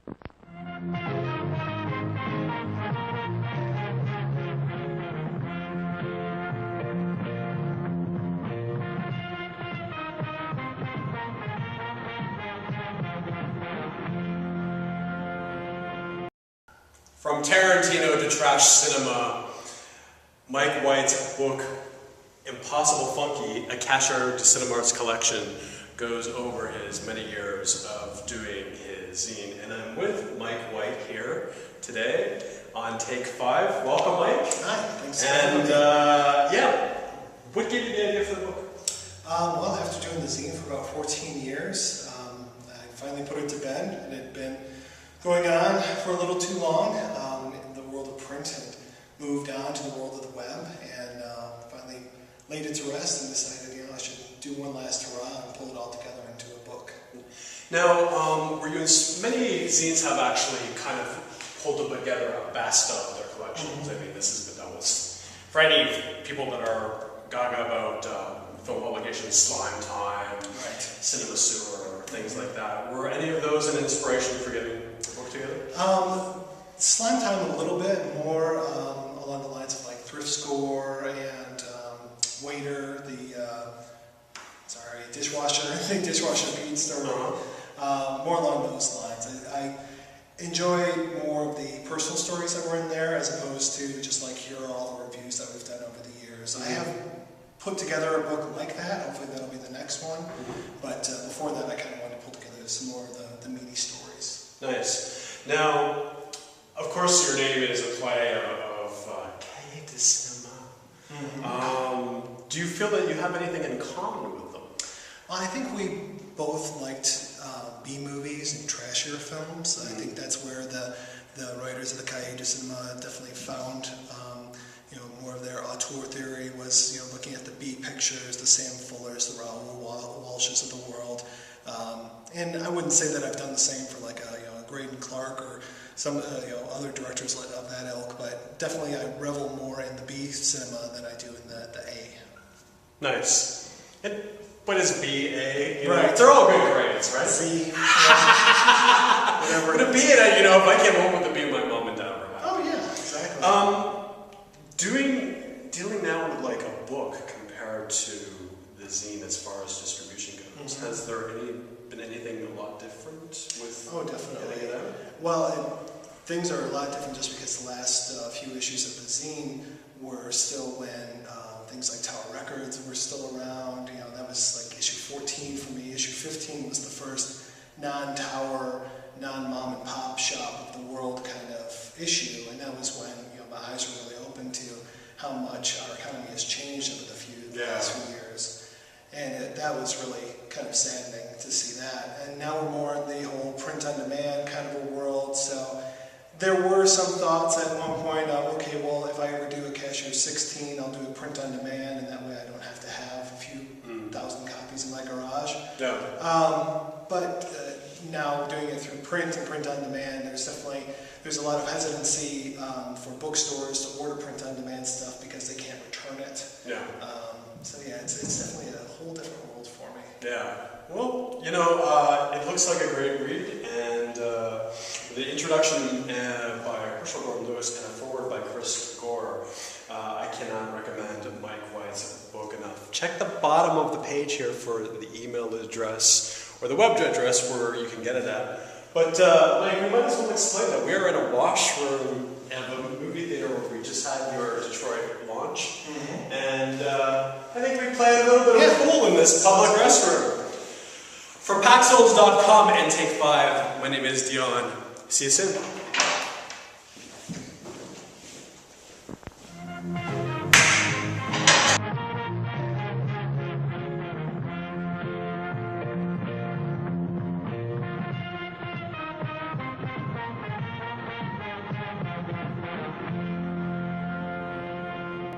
From Tarantino to trash cinema, Mike White's book, Impossibly Funky, a Cashiers Du Cinemarts Collection, goes over his many years of doing his zine. And I'm with Mike White here today on Take 5. Welcome, Mike. Hi, thanks. And yeah, what gave you the idea for the book? Well, after doing the zine for about 14 years, I finally put it to bed. It had been going on for a little too long. The world of print had moved on to the world of the web, and finally laid it to rest and decided, I should do one last hurrah and pull it all together into a book. Now, many zines have actually kind of pulled together a best of their collections. I mean, this has been done with, for any people that are gaga about film publications, Slime Time, Right. Cinema Sewer, things like that. Were any of those an inspiration for getting the book together? Slime Time a little bit more along the lines of like Thrift Score and Waiter, the dishwasher, dishwasher bead story. More along those lines. I enjoy more of the personal stories that were in there as opposed to just like here are all the reviews that we've done over the years. I have put together a book like that. Hopefully that'll be the next one. But before that, I kind of wanted to pull together some more of the meaty stories. Nice. Now, of course, your name is a play of Cashiers Du Cinemart. Do you feel that you have anything in common with them? Well, I think we both liked B-movies and trashier films. I think that's where the writers of the Cashiers Du Cinemart definitely found more of their auteur theory was looking at the B pictures, the Sam Fullers, the Raoul Walshes of the world. And I wouldn't say that I've done the same for like a Graydon Clark or some other directors of that ilk, but definitely I revel more in the B cinema than I do in the A. Nice. And what is B, A? Right. They're all good grades, right? C. Whatever. But a B, if I came home with a B, my mom and dad were happy. Oh yeah, exactly. Dealing now with like a book compared to the zine as far as distribution goes, has there been anything a lot different with definitely. getting it out? Well, things are a lot different just because the last few issues of the zine were still when things like Tower Records were still around. That was like issue 14 for me. Issue 15 was the first non-Tower, non-mom and pop shop of the world kind of issue, and that was when my eyes were really open to how much our economy has changed over the last few years. And that was really kind of saddening to see that. And now we're more in the whole print-on-demand kind of a world. So there were some thoughts at one point of, okay, well, if I ever do a Cashiers 16, I'll do a print-on-demand, and that way I don't have to have a few thousand copies in my garage. Yeah. But now doing it through print and print-on-demand, there's a lot of hesitancy for bookstores to order print-on-demand stuff because they can't return it. Yeah. So yeah, it's definitely a whole different world for me. Yeah. Well, it looks like a great read, and the introduction by Herschel Gordon-Lewis and a foreword by Chris Gore, I cannot recommend Mike White's book enough. Check the bottom of the page here for the email address or the web address where you can get it at. But Mike, we might as well explain that we are in a washroom of a movie theater where we just had your Detroit launch, and I think we played a little bit of pool in this public restroom. For Paxholes.com and Take 5, my name is Dion. See you soon.